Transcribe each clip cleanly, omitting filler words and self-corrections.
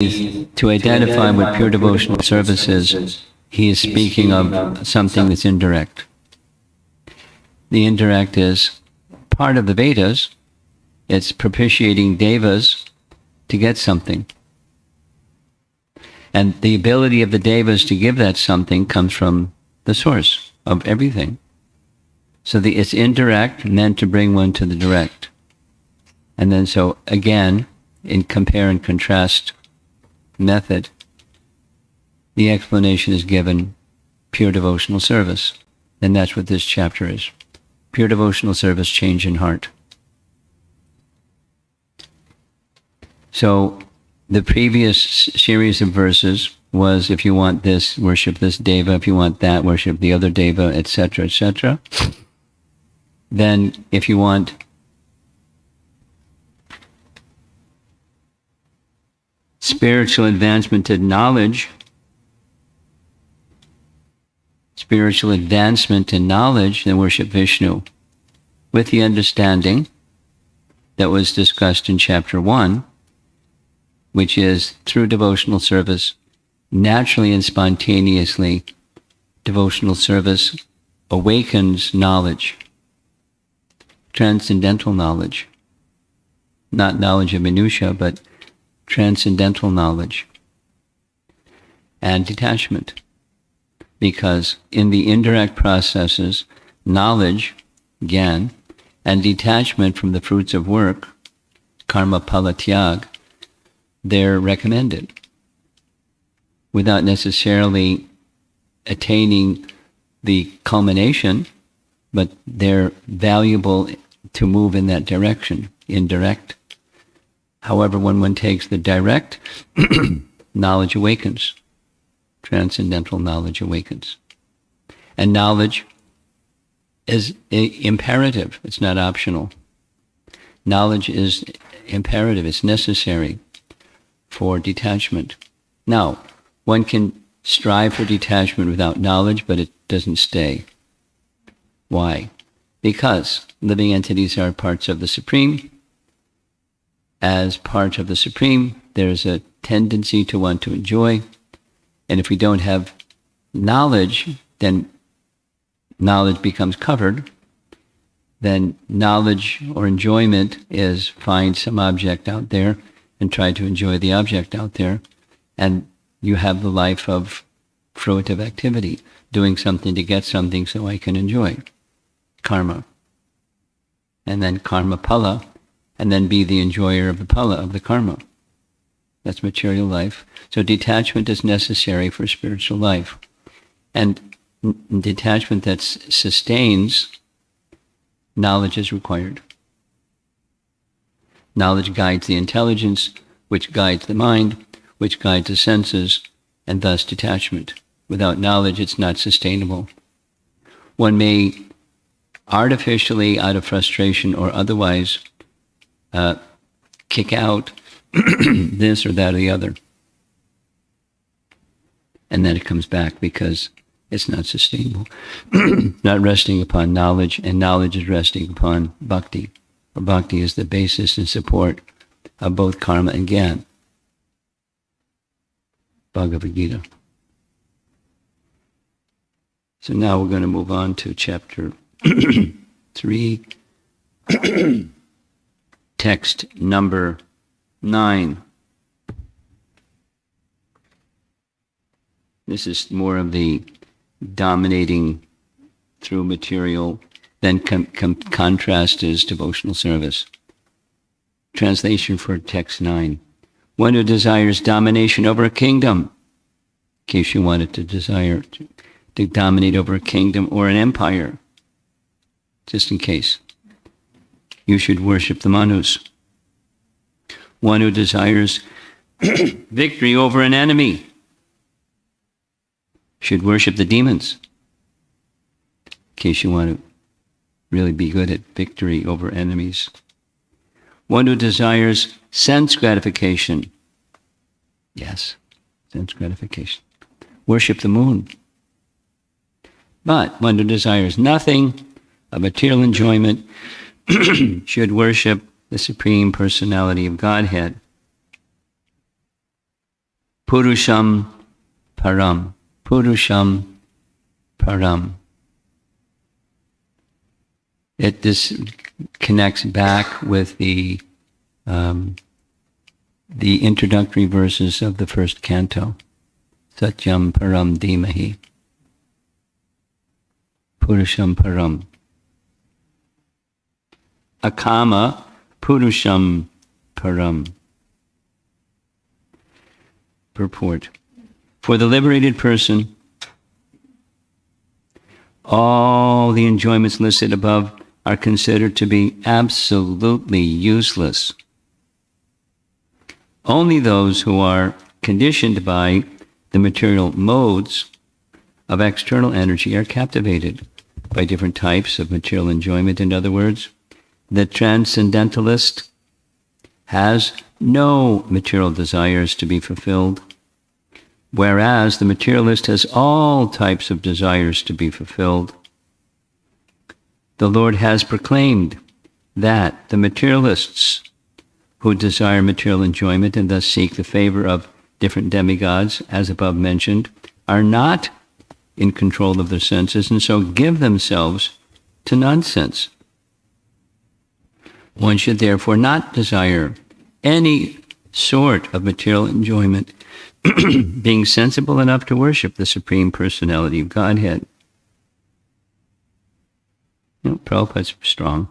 To identify with pure devotional services, he is speaking of something that's indirect. The indirect is part of the Vedas. It's propitiating devas to get something. And the ability of the devas to give that something comes from the source of everything. So it's indirect, meant to bring one to the direct. And then so again, in compare and contrast method, the explanation is given pure devotional service. And that's what this chapter is. Pure devotional service, change in heart. So the previous series of verses was, if you want this, worship this deva. If you want that, worship the other deva, etc., etc. Then if you want spiritual advancement to knowledge, then worship Vishnu, with the understanding that was discussed in chapter 1, which is through devotional service, naturally and spontaneously, devotional service awakens knowledge, transcendental knowledge, not knowledge of minutiae, but transcendental knowledge and detachment. Because in the indirect processes, knowledge, gyan, and detachment from the fruits of work, karma pala tyag, they're recommended without necessarily attaining the culmination, but they're valuable to move in that direction, indirect. However, when one takes the direct, knowledge awakens. Transcendental knowledge awakens. And knowledge is imperative. It's not optional. Knowledge is imperative. It's necessary for detachment. Now, one can strive for detachment without knowledge, but it doesn't stay. Why? Because living entities are parts of the Supreme. As part of the Supreme, there's a tendency to want to enjoy. And if we don't have knowledge, then knowledge becomes covered. Then knowledge or enjoyment is find some object out there and try to enjoy the object out there. And you have the life of fruitive activity, doing something to get something so I can enjoy. Karma. And then karma pala, and then be the enjoyer of the pala, of the karma. That's material life. So detachment is necessary for spiritual life. And detachment that sustains, knowledge is required. Knowledge guides the intelligence, which guides the mind, which guides the senses, and thus detachment. Without knowledge, it's not sustainable. One may artificially, out of frustration or otherwise, kick out this or that or the other. And then it comes back because it's not sustainable. Not resting upon knowledge, and knowledge is resting upon bhakti. Or bhakti is the basis and support of both karma and gyan. Bhagavad Gita. So now we're going to move on to chapter 3, text number 9. This is more of the dominating through material, then contrast is devotional service. Translation for text 9. One who desires domination over a kingdom, in case you wanted to desire to dominate over a kingdom or an empire, just in case, you should worship the Manus. One who desires victory over an enemy should worship the demons, in case you want to really be good at victory over enemies. One who desires sense gratification, yes, sense gratification, worship the moon. But one who desires nothing of material enjoyment should worship the Supreme Personality of Godhead. Purusham param. Purusham param. This connects back with the introductory verses of the first canto. Satyam param dhimahi. Purusham param. Akama purusham param. Purport. For the liberated person, all the enjoyments listed above are considered to be absolutely useless. Only those who are conditioned by the material modes of external energy are captivated by different types of material enjoyment. In other words, the transcendentalist has no material desires to be fulfilled, whereas the materialist has all types of desires to be fulfilled. The Lord has proclaimed that the materialists who desire material enjoyment and thus seek the favor of different demigods, as above mentioned, are not in control of their senses and so give themselves to nonsense. One should therefore not desire any sort of material enjoyment, being sensible enough to worship the Supreme Personality of Godhead. Prabhupada's strong.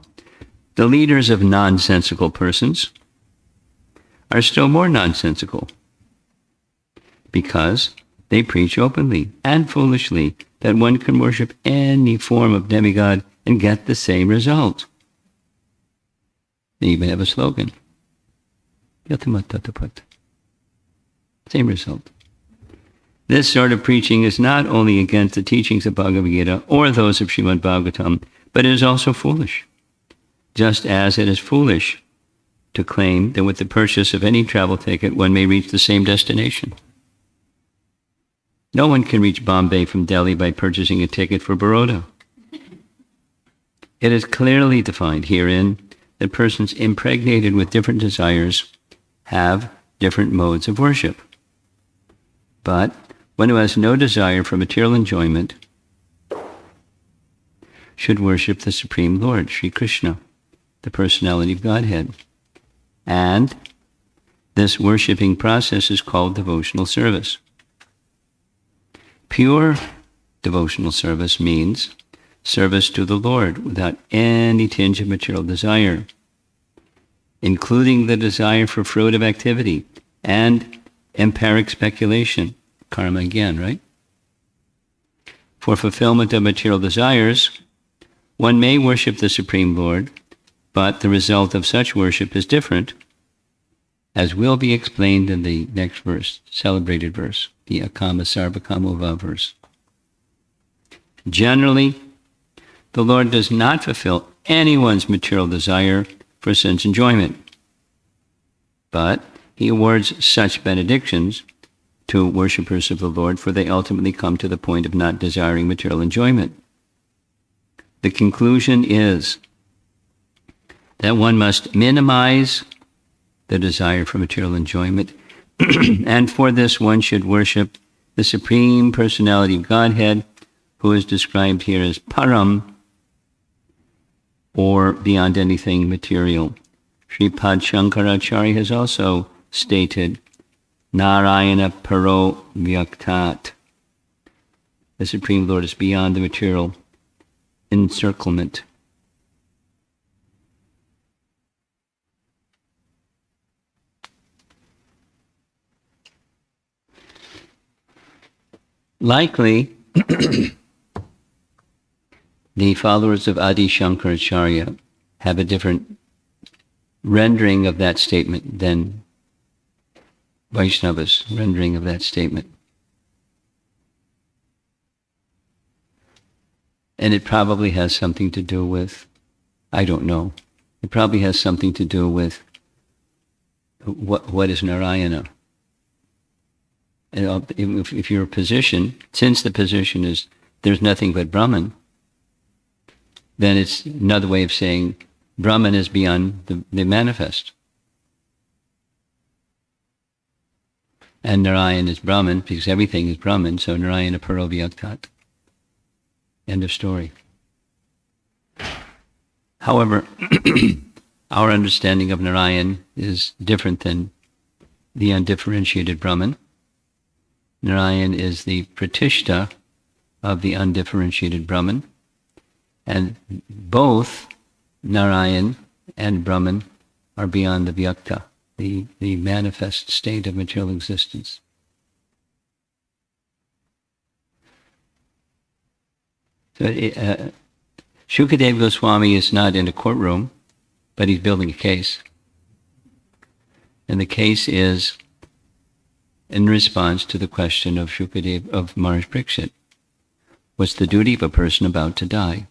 The leaders of nonsensical persons are still more nonsensical because they preach openly and foolishly that one can worship any form of demigod and get the same result. They even have a slogan. Same result. This sort of preaching is not only against the teachings of Bhagavad Gita or those of Srimad Bhagavatam, but it is also foolish, just as it is foolish to claim that with the purchase of any travel ticket one may reach the same destination. No one can reach Bombay from Delhi by purchasing a ticket for Baroda. It is clearly defined herein that persons impregnated with different desires have different modes of worship. But one who has no desire for material enjoyment should worship the Supreme Lord, Sri Krishna, the Personality of Godhead. And this worshipping process is called devotional service. Pure devotional service means service to the Lord without any tinge of material desire, including the desire for fruitive activity and empiric speculation, karma again, right? For fulfillment of material desires, one may worship the Supreme Lord, but the result of such worship is different, as will be explained in the next verse, celebrated verse, the Akama Sarvakamova verse. Generally, the Lord does not fulfill anyone's material desire for sense enjoyment, but he awards such benedictions to worshippers of the Lord, for they ultimately come to the point of not desiring material enjoyment. The conclusion is that one must minimize the desire for material enjoyment, and for this one should worship the Supreme Personality of Godhead, who is described here as Param, or beyond anything material. Sripad Shankaracharya has also stated, Narayana Paro Vyaktat. The Supreme Lord is beyond the material encirclement. Likely, the followers of Adi Shankaracharya have a different rendering of that statement than Vaishnava's rendering of that statement. And it probably has something to do with, I don't know, it probably has something to do with what is Narayana. And if your position, since the position is there's nothing but Brahman, then it's another way of saying Brahman is beyond the manifest. And Narayan is Brahman, because everything is Brahman, so Narayana Paro Vyaktat. End of story. However, our understanding of Narayan is different than the undifferentiated Brahman. Narayan is the pratishta of the undifferentiated Brahman, and both Narayan and Brahman are beyond the vyakta, the manifest state of material existence. So Shukadeva Goswami is not in a courtroom, but he's building a case. And the case is in response to the question of Shukadeva, of Maharaj Parikshit. What's the duty of a person about to die?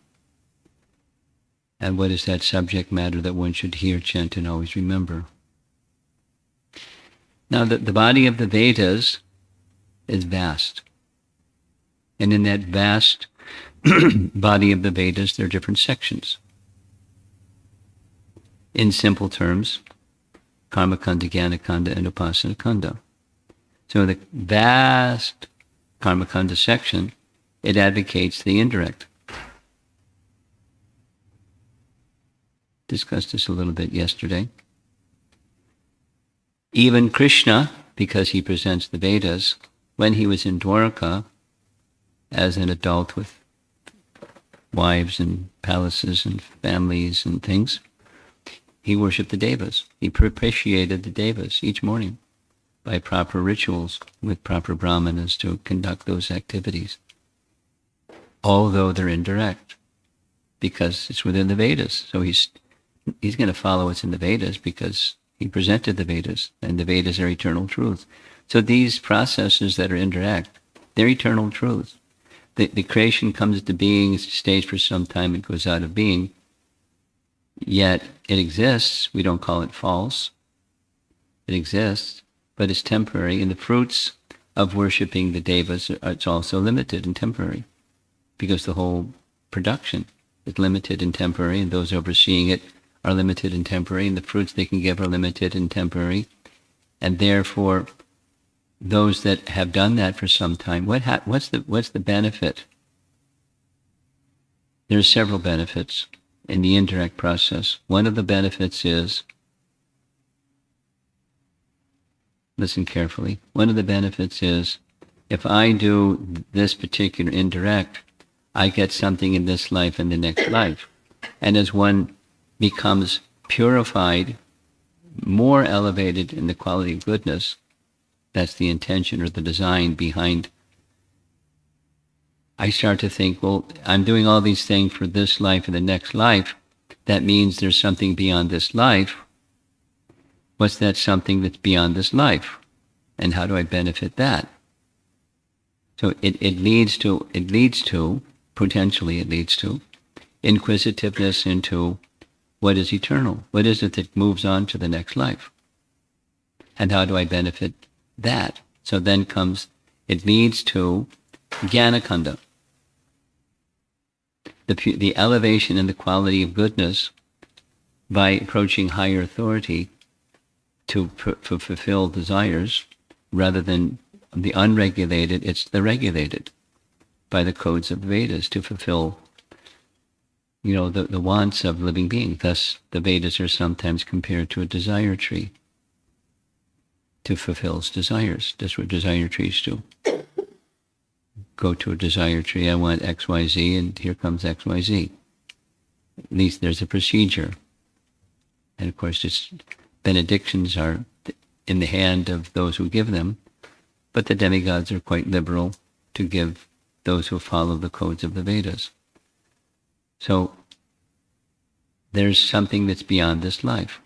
And what is that subject matter that one should hear, chant, and always remember? Now, the body of the Vedas is vast. And in that vast body of the Vedas, there are different sections. In simple terms, Karma Kanda, Jnana Kanda, and Upasana Kanda. So the vast Karma Kanda section, it advocates the indirect. Discussed this a little bit yesterday. Even Krishna, because he presents the Vedas, when he was in Dwarka, as an adult with wives and palaces and families and things, he worshipped the Devas. He propitiated the Devas each morning by proper rituals with proper brahmanas to conduct those activities, although they're indirect, because it's within the Vedas. So he's going to follow what's in the Vedas because he presented the Vedas, and the Vedas are eternal truths. So these processes that are indirect, they're eternal truths. The creation comes into being, it stays for some time, it goes out of being, yet it exists. We don't call it false. It exists, but it's temporary, and the fruits of worshipping the Devas, it's also limited and temporary, because the whole production is limited and temporary, and those overseeing it are limited and temporary, and the fruits they can give are limited and temporary, and therefore those that have done that for some time, what's the benefit? There are several benefits in the indirect process. One of the benefits is, listen carefully, one of the benefits is, if I do this particular indirect, I get something in this life and the next life. And as one becomes purified, more elevated in the quality of goodness, that's the intention or the design behind, I start to think, well, I'm doing all these things for this life and the next life. That means there's something beyond this life. What's that something that's beyond this life? And how do I benefit that? So it leads to, potentially it leads to, inquisitiveness into what is eternal. What is it that moves on to the next life? And how do I benefit that? So then comes, it leads to Jnana Kanda, the elevation in the quality of goodness by approaching higher authority to fulfill desires, rather than the unregulated, it's the regulated by the codes of the Vedas to fulfill, the wants of living beings. Thus, the Vedas are sometimes compared to a desire tree to fulfill desires. That's what desire trees do. Go to a desire tree, I want X, Y, Z, and here comes X, Y, Z. At least there's a procedure. And of course, benedictions are in the hand of those who give them, but the demigods are quite liberal to give those who follow the codes of the Vedas. So there's something that's beyond this life.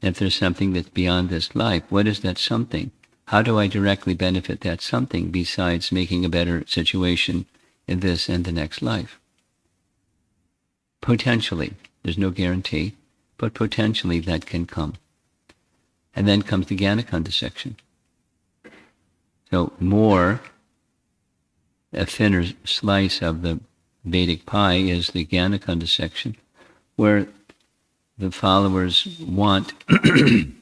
If there's something that's beyond this life, what is that something? How do I directly benefit that something besides making a better situation in this and the next life? Potentially, there's no guarantee, but potentially that can come. And then comes the Jnana Kanda section. So a thinner slice of the Vedic pie is the Jnana Kanda section, where the followers want to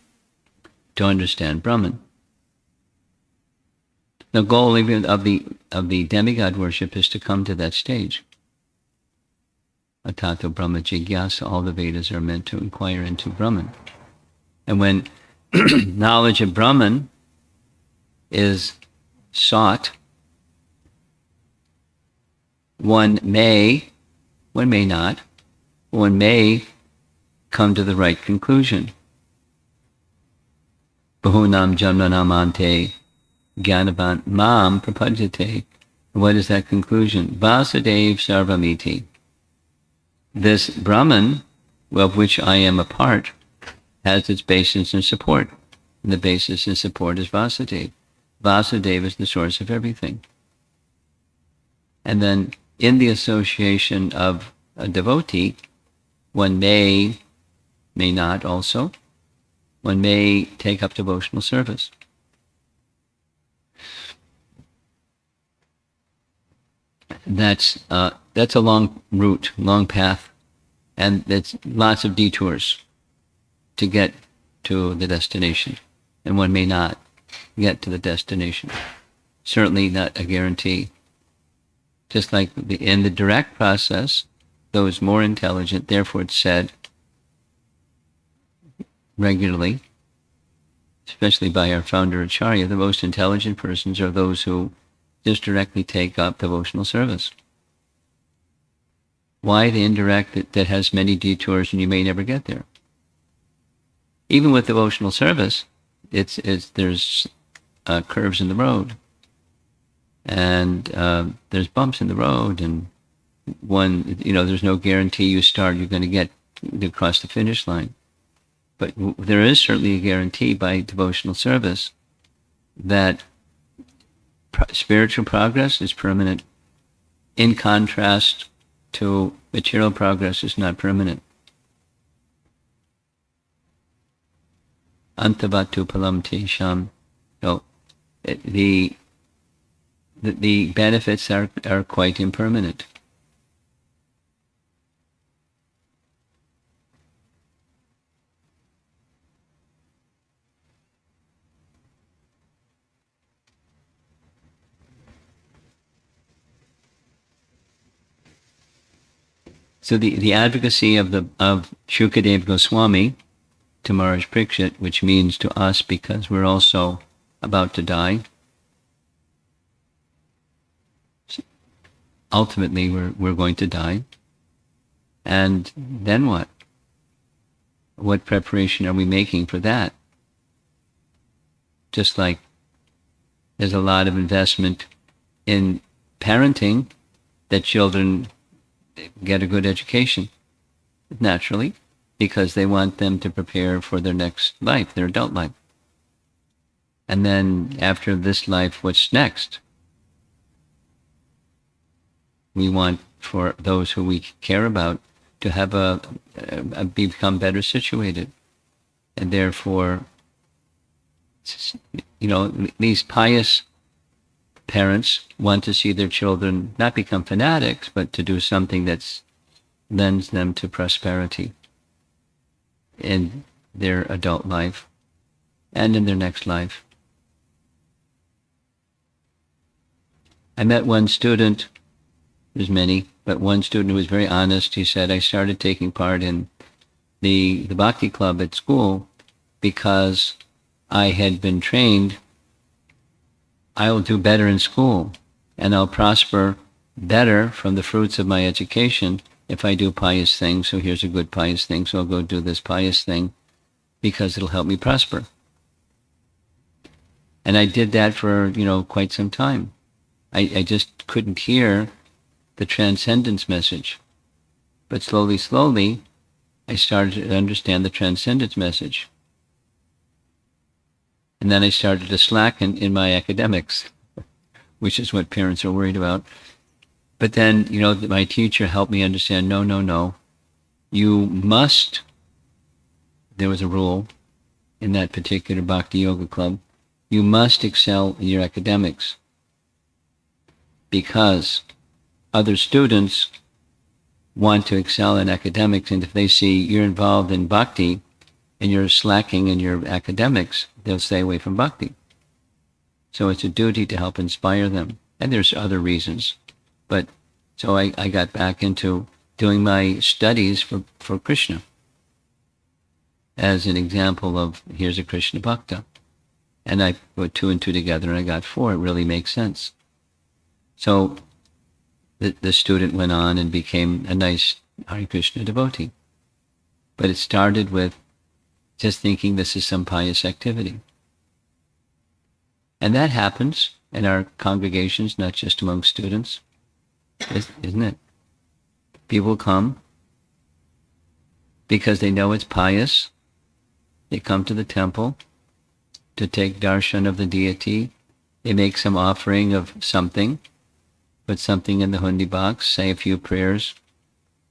understand Brahman. The goal even of the demigod worship is to come to that stage. Atato Brahma Jigyasa, all the Vedas are meant to inquire into Brahman. And when knowledge of Brahman is sought, one may not, one may come to the right conclusion. Bahunam Janmanam Ante Gyanavan Mam Prapadyate. What is that conclusion? Vasudev Sarvamiti. This Brahman, of which I am a part, has its basis and support. And the basis and support is Vasudeva. Vasudeva is the source of everything. And then in the association of a devotee, one may not also, one may take up devotional service. That's a long route, long path, and it's lots of detours to get to the destination, and one may not get to the destination. Certainly not a guarantee. Just like in the direct process, those more intelligent, therefore it's said regularly, especially by our founder Acharya, the most intelligent persons are those who just directly take up devotional service. Why the indirect that has many detours and you may never get there? Even with devotional service, there's curves in the road, and there's bumps in the road, and there's no guarantee you're going to get across the finish line. But there is certainly a guarantee by devotional service that spiritual progress is permanent, in contrast to material progress is not permanent. Antavatu palam tesham. So the benefits are quite impermanent. So the advocacy of Shukadev Goswami to Maharaj Parikshit, which means to us because we're also about to die. Ultimately, we're going to die. And then what? What preparation are we making for that? Just like there's a lot of investment in parenting that children get a good education, naturally, because they want them to prepare for their next life, their adult life. And then after this life, what's next? We want for those who we care about to have become better situated. And therefore, these pious parents want to see their children not become fanatics, but to do something that lends them to prosperity in their adult life and in their next life. I met one student, there's many, but one student who was very honest. He said, I started taking part in the Bhakti club at school because I had been trained I will do better in school, and I'll prosper better from the fruits of my education if I do pious things. So here's a good pious thing, so I'll go do this pious thing because it'll help me prosper. And I did that for, quite some time. I just couldn't hear the transcendence message. But slowly, I started to understand the transcendence message. And then I started to slacken in my academics, which is what parents are worried about. But then, my teacher helped me understand, no. You must, there was a rule in that particular Bhakti Yoga club, you must excel in your academics because other students want to excel in academics, and if they see you're involved in Bhakti and you're slacking in your academics, they'll stay away from Bhakti. So it's a duty to help inspire them. And there's other reasons. But so I got back into doing my studies for Krishna as an example of, here's a Krishna Bhakta. And I put 2 and 2 together and I got 4. It really makes sense. So the student went on and became a nice Hare Krishna devotee. But it started with just thinking this is some pious activity. And that happens in our congregations, not just among students, isn't it? People come because they know it's pious. They come to the temple to take darshan of the deity. They make some offering of something, put something in the hundi box, say a few prayers,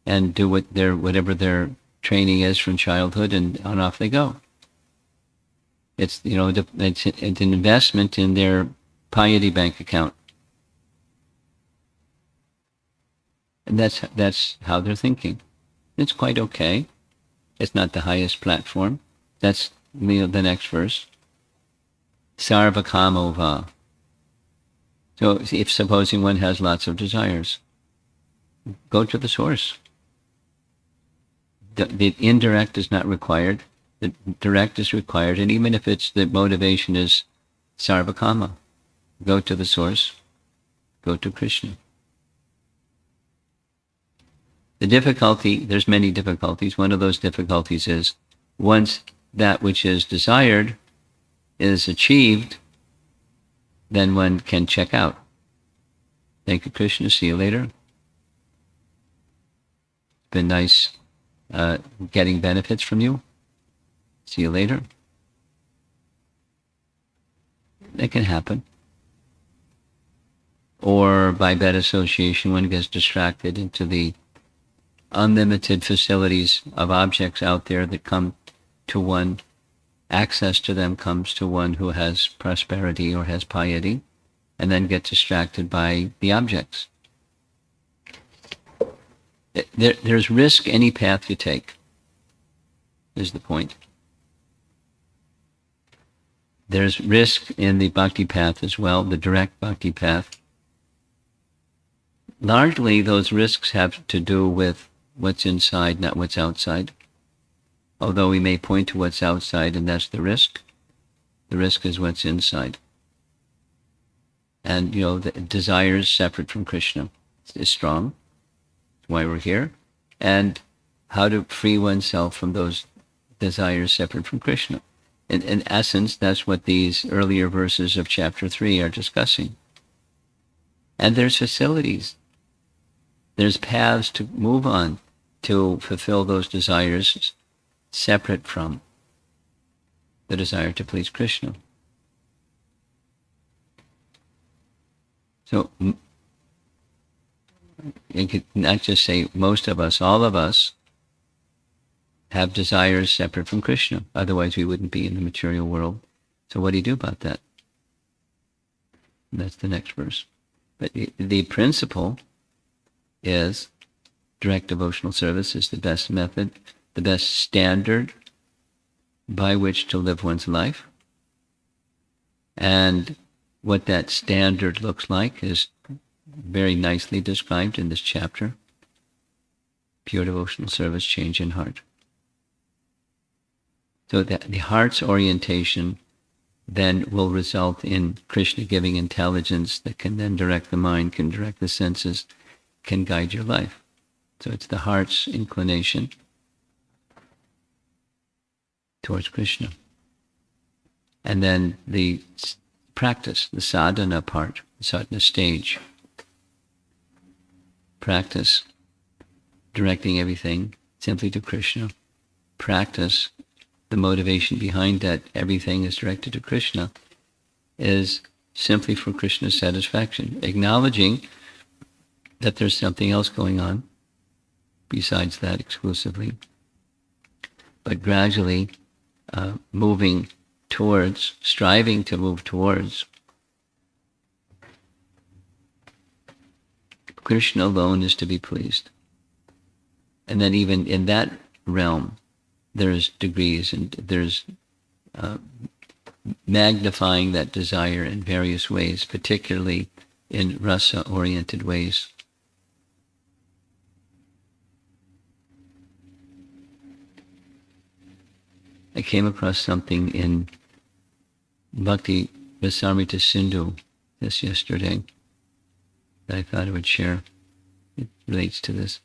and do whatever their training is from childhood, and on off they go. It's it's an investment in their piety bank account, and that's how they're thinking. It's quite okay. It's not the highest platform. That's the next verse. Sarva kamova. So if supposing one has lots of desires, go to the source. The indirect is not required. The direct is required. And even if the motivation is sarva kama, go to the source. Go to Krishna. The difficulty, there's many difficulties. One of those difficulties is once that which is desired is achieved, then one can check out. Thank you, Krishna. See you later. Been nice getting benefits from you. See you later. That can happen. Or by bad association, one gets distracted into the unlimited facilities of objects out there that come to one. Access to them comes to one who has prosperity or has piety, and then get distracted by the objects. There's risk any path you take, is the point. There's risk in the bhakti path as well, the direct bhakti path. Largely, those risks have to do with what's inside, not what's outside. Although we may point to what's outside, and that's the risk is what's inside. And, the desires separate from Krishna is strong. That's why we're here. And how to free oneself from those desires separate from Krishna. In essence, that's what these earlier verses of chapter 3 are discussing. And there's facilities. There's paths to move on to fulfill those desires separate from the desire to please Krishna. So you could not just say most of us, all of us have desires separate from Krishna. Otherwise we wouldn't be in the material world. So what do you do about that? And that's the next verse. But the principle is direct devotional service is the best method, the best standard by which to live one's life. And what that standard looks like is very nicely described in this chapter. Pure devotional service, change in heart. So that the heart's orientation then will result in Krishna giving intelligence that can then direct the mind, can direct the senses, can guide your life. So it's the heart's inclination towards Krishna. And then the practice, the sadhana part, the sadhana stage. Practice directing everything simply to Krishna. Practice, the motivation behind that everything is directed to Krishna, is simply for Krishna's satisfaction, acknowledging that there's something else going on besides that exclusively, but gradually moving towards, striving to move towards Krishna alone is to be pleased. And then even in that realm, there's degrees and there's magnifying that desire in various ways, particularly in rasa-oriented ways. I came across something in Bhakti Rasamrita Sindhu this yesterday that I thought I would share. It relates to this.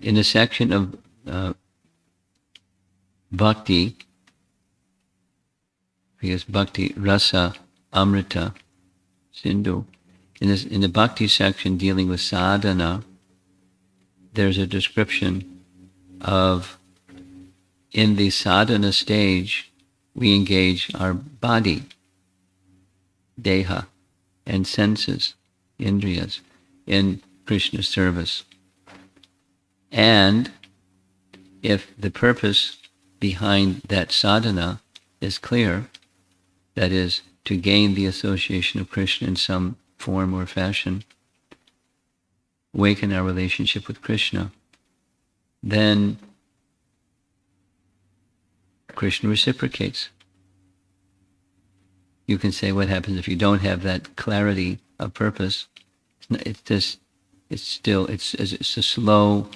In a section of Bhakti, because Bhakti Rasa Amrita Sindhu, in the Bhakti section dealing with sadhana, there's a description of, in the sadhana stage, we engage our body, deha, and senses, indriyas, in Krishna's service. And if the purpose behind that sadhana is clear, that is, to gain the association of Krishna in some form or fashion, awaken our relationship with Krishna, then Krishna reciprocates. You can say, what happens if you don't have that clarity of purpose? It's a slow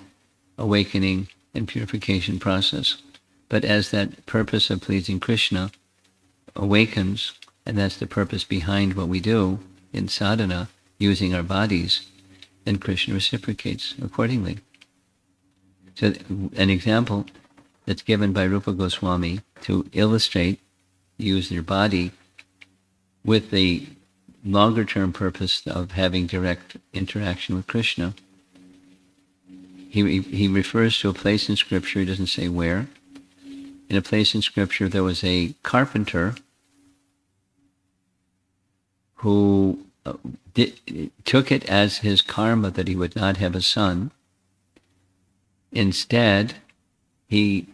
awakening and purification process. But as that purpose of pleasing Krishna awakens, and that's the purpose behind what we do in sadhana, using our bodies, then Krishna reciprocates accordingly. So an example that's given by Rupa Goswami to illustrate, use their body with the longer term purpose of having direct interaction with Krishna. He refers to a place in Scripture, he doesn't say where. In a place in Scripture there was a carpenter who took it as his karma that he would not have a son. Instead, he,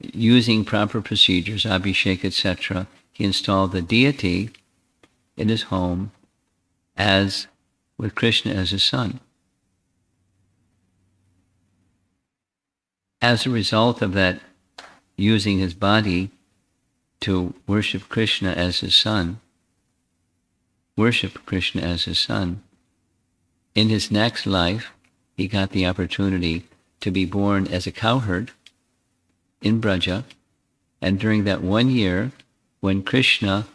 using proper procedures, abhishek, etc., he installed the deity in his home as with Krishna as his son. As a result of that, using his body to worship Krishna as his son, in his next life, he got the opportunity to be born as a cowherd in Braja, and during that 1 year, when Krishna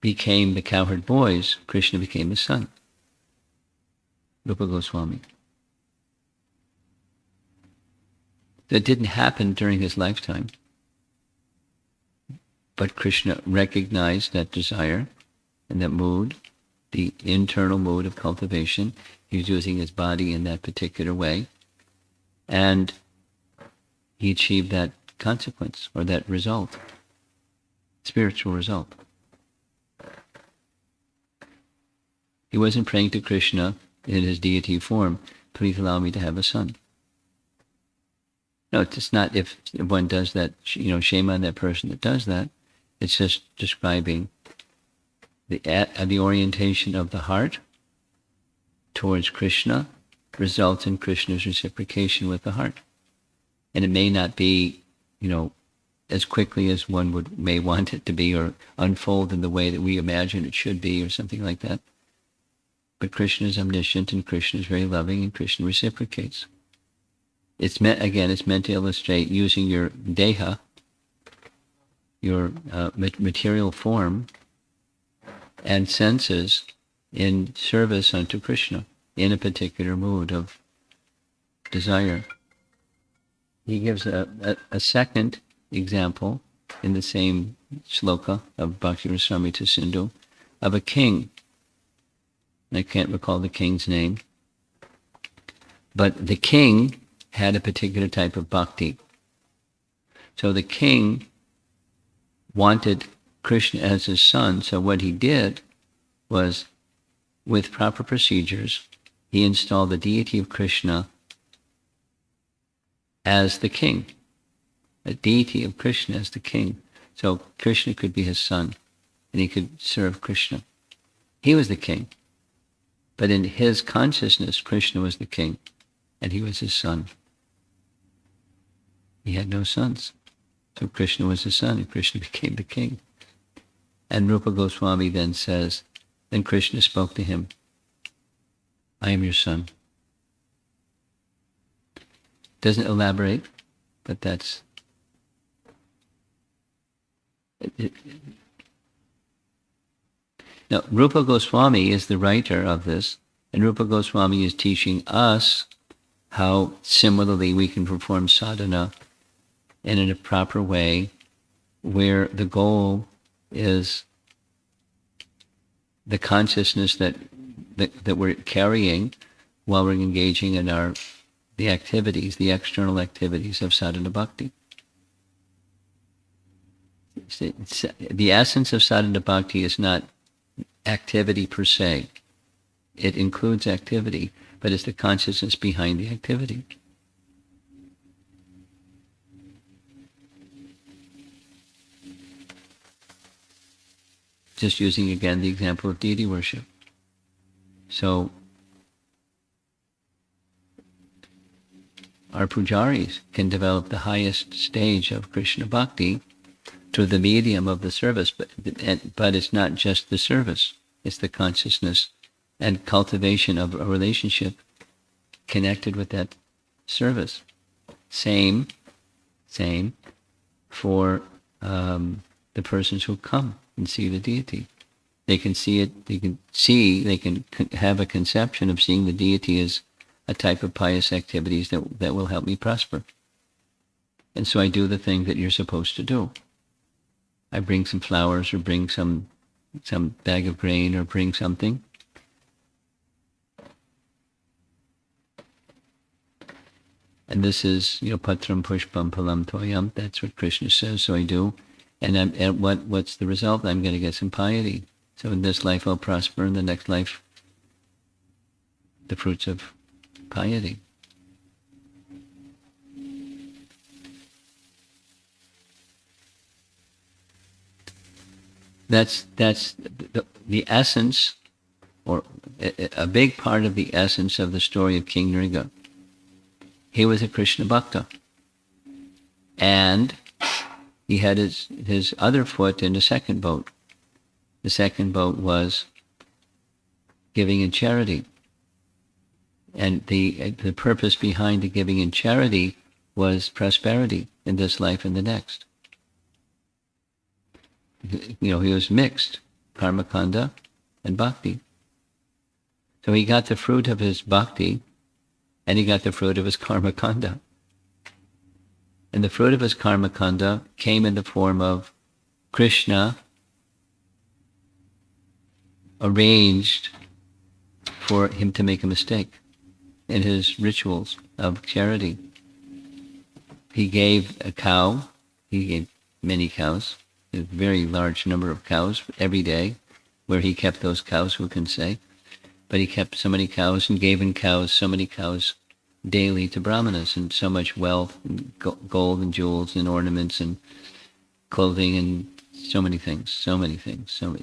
became the cowherd boys, Krishna became his son, Rupa Goswami. That didn't happen during his lifetime, but Krishna recognized that desire and that mood, the internal mood of cultivation. He was using his body in that particular way, and he achieved that consequence, or that result, spiritual result. He wasn't praying to Krishna in his deity form, please allow me to have a son. No, it's not if one does that, shame on that person that does that. It's just describing the orientation of the heart towards Krishna results in Krishna's reciprocation with the heart. And it may not be, as quickly as one may want it to be, or unfold in the way that we imagine it should be, or something like that. But Krishna is omniscient, and Krishna is very loving, and Krishna reciprocates. It's meant to illustrate using your deha, your material form, and senses in service unto Krishna in a particular mood of desire. He gives a second example in the same shloka of Bhakti Rasamrita Sindhu of a king. I can't recall the king's name, but the king had a particular type of bhakti. So the king wanted Krishna as his son, so what he did was, with proper procedures, he installed the deity of Krishna as the king, a deity of Krishna as the king. So Krishna could be his son, and he could serve Krishna. He was the king, but in his consciousness, Krishna was the king, and he was his son. He had no sons. So Krishna was his son, and Krishna became the king. And Rupa Goswami then says, then Krishna spoke to him, I am your son. Doesn't elaborate, but that's... Now, Rupa Goswami is the writer of this, and Rupa Goswami is teaching us how similarly we can perform sadhana and in a proper way, where the goal is the consciousness that we're carrying while we're engaging in the activities, the external activities of sadhana bhakti. The essence of sadhana bhakti is not activity per se. It includes activity, but it's the consciousness behind the activity. Just using again the example of deity worship. So our pujaris can develop the highest stage of Krishna bhakti through the medium of the service, but it's not just the service, it's the consciousness and cultivation of a relationship connected with that service. Same for the persons who come and see the deity. They can see it, they can have a conception of seeing the deity as a type of pious activities that will help me prosper. And so I do the thing that you're supposed to do. I bring some flowers or bring some bag of grain or bring something. And this is, patram pushpam palam toyam. That's what Krishna says, so I do. And what's the result? I'm going to get some piety. So in this life I'll prosper, in the next life the fruits of piety. That's the essence, or a big part of the essence of the story of King Nriga. He was a Krishna Bhakta. And he had his other foot in the second boat. The second boat was giving in charity. And the purpose behind the giving in charity was prosperity in this life and the next. He was mixed, Karma Kanda and Bhakti. So he got the fruit of his Bhakti, and he got the fruit of his Karma Kanda. And the fruit of his Karma Kanda came in the form of Krishna arranged for him to make a mistake in his rituals of charity. He gave a cow, he gave many cows, a very large number of cows every day. Where he kept those cows, who can say? But he kept so many cows and gave in cows, so many cows daily to brahmanas, and so much wealth, and gold and jewels and ornaments and clothing and so many things.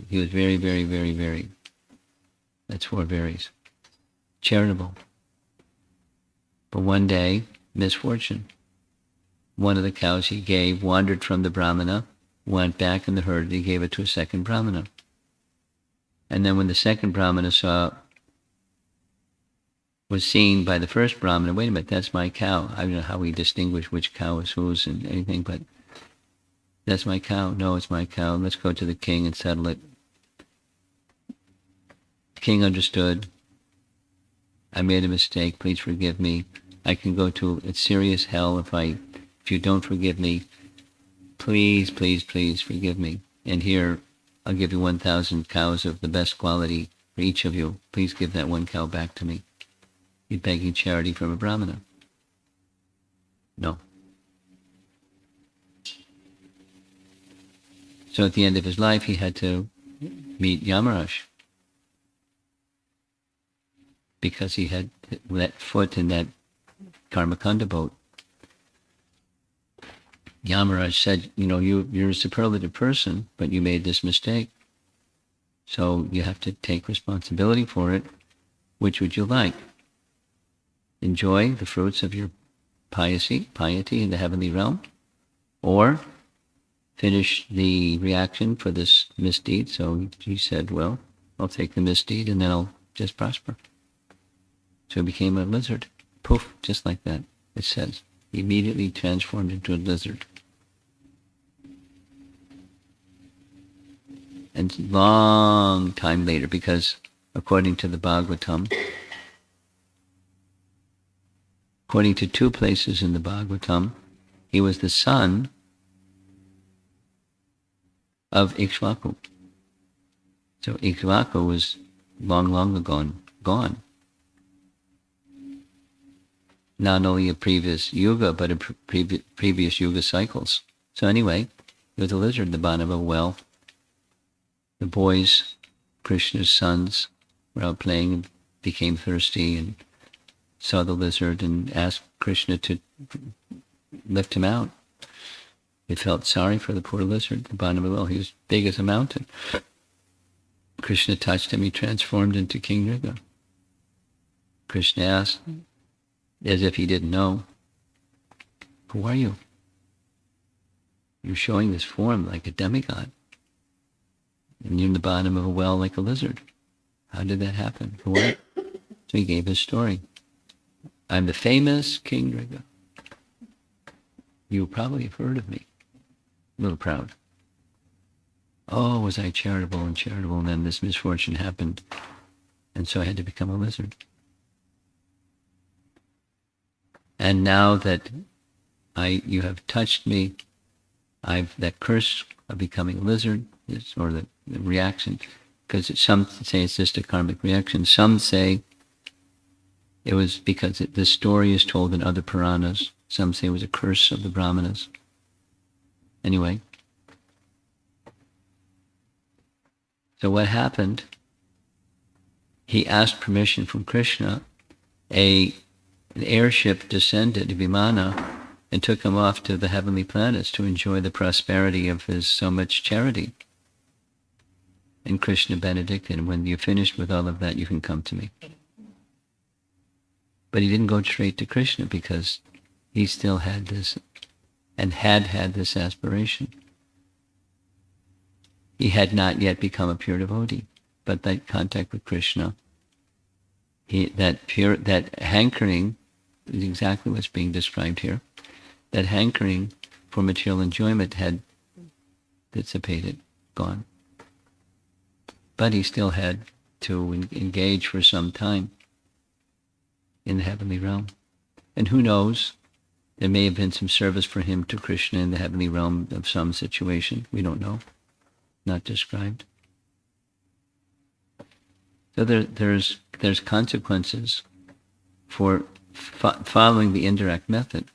He was very, very, very, very, that's 4 varies, charitable. But one day, misfortune. One of the cows he gave wandered from the brahmana, went back in the herd, he gave it to a second brahmana. And then when the second brahmana was seen by the first brahmana, wait a minute, that's my cow. I don't know how we distinguish which cow is whose and anything, but that's my cow. No, it's my cow. Let's go to the king and settle it. The king understood. I made a mistake. Please forgive me. I can go to a serious hell if you don't forgive me. Please, please, please forgive me. And here, I'll give you 1,000 cows of the best quality for each of you. Please give that one cow back to me. He's begging charity from a brahmana. No. So at the end of his life, he had to meet Yamaraj, because he had that foot in that Karmakanda boat. Yamaraj said, you're a superlative person, but you made this mistake. So you have to take responsibility for it. Which would you like? Enjoy the fruits of your piety in the heavenly realm, or finish the reaction for this misdeed. So he said, well, I'll take the misdeed and then I'll just prosper. So he became a lizard. Poof, just like that, it says. He immediately transformed into a lizard. And long time later, because according to the Bhagavatam, according to two places in the Bhagavatam, he was the son of Ikshvaku. So Ikshvaku was long ago gone. Not only a previous yuga, but a previous yuga cycles. So anyway, he was a lizard in the bottom of a well. The boys, Krishna's sons, were out playing and became thirsty and saw the lizard and asked Krishna to lift him out. They felt sorry for the poor lizard at the bottom of the well. He was big as a mountain. Krishna touched him. He transformed into King Nriga. Krishna asked, as if he didn't know, who are you? You're showing this form like a demigod. And you're in the bottom of a well like a lizard. How did that happen? Who are you? So he gave his story. I'm the famous King Nriga. You probably have heard of me. A little proud. Oh, was I charitable, and then this misfortune happened. And so I had to become a lizard. And now that you have touched me, that curse of becoming a lizard, or the reaction, because some say it's just a karmic reaction. Some say it was because this story is told in other Puranas. Some say it was a curse of the Brahmanas. Anyway, so what happened? He asked permission from Krishna. An airship descended, Vimana, and took him off to the heavenly planets to enjoy the prosperity of his so much charity. And Krishna benedicted, and when you're finished with all of that, you can come to me. But he didn't go straight to Krishna because he still had this, and had this aspiration. He had not yet become a pure devotee, but that contact with Krishna, that hankering is exactly what's being described here. That hankering for material enjoyment had dissipated, gone. But he still had to engage for some time in the heavenly realm. And who knows, there may have been some service for him to Krishna in the heavenly realm of some situation. We don't know. Not described. So there's consequences for following the indirect method.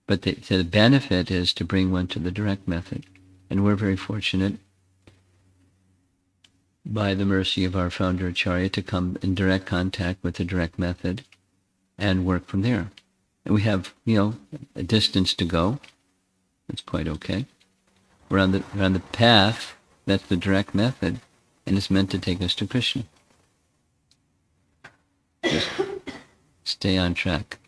But the benefit is to bring one to the direct method. And we're very fortunate, by the mercy of our founder Acharya, to come in direct contact with the direct method and work from there. And we have, a distance to go. That's quite okay. We're on the path, that's the direct method, and it's meant to take us to Krishna. Just stay on track.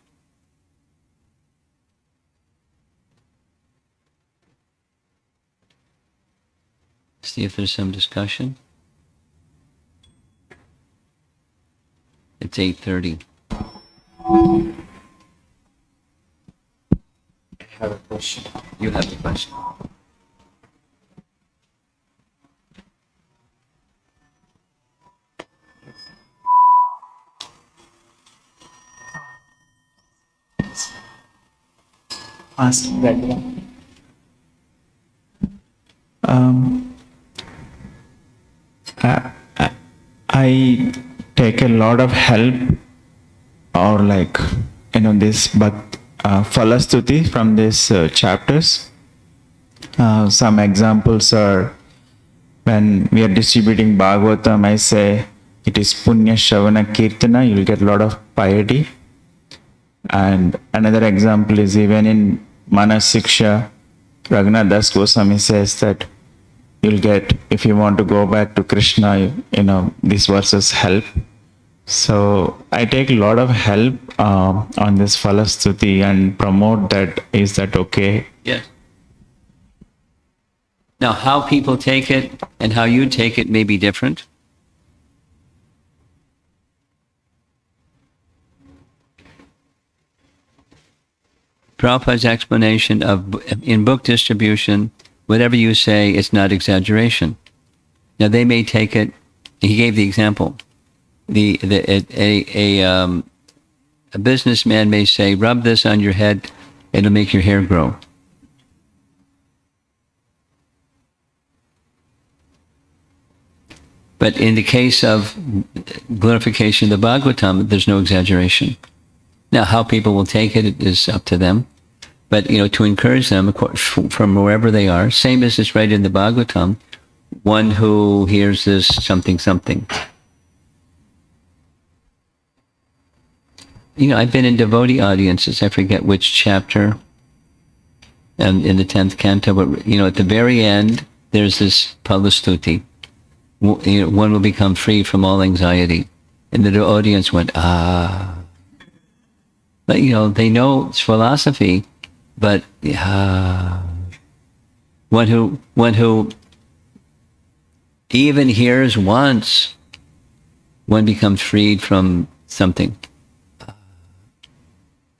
See if there's some discussion. It's 8:30. I have a question. You have a question. Ask that one. I take a lot of help, or this Falastuti from these chapters. Some examples are, when we are distributing Bhagavatam, I say it is Punya Shavana Kirtana, you will get a lot of piety. And another example is even in Manasiksha, Raghunath Das Goswami says that you'll get, if you want to go back to Krishna, these verses help. So I take a lot of help on this Falastuti and promote that. Is that okay? Yes. Now, how people take it and how you take it may be different. Prabhupada's explanation of in book distribution, whatever you say, it's not exaggeration. Now they may take it. He gave the example. A businessman may say, "Rub this on your head; it'll make your hair grow." But in the case of glorification of the Bhagavatam, there's no exaggeration. Now, how people will take it is up to them. But, to encourage them from wherever they are, same as it's right in the Bhagavatam, one who hears this something, something. I've been in devotee audiences, I forget which chapter, in the 10th canto, but, at the very end, there's this Palastuti. One will become free from all anxiety. And the audience went, ah. But, they know it's philosophy, but one who even hears once, one becomes freed from something.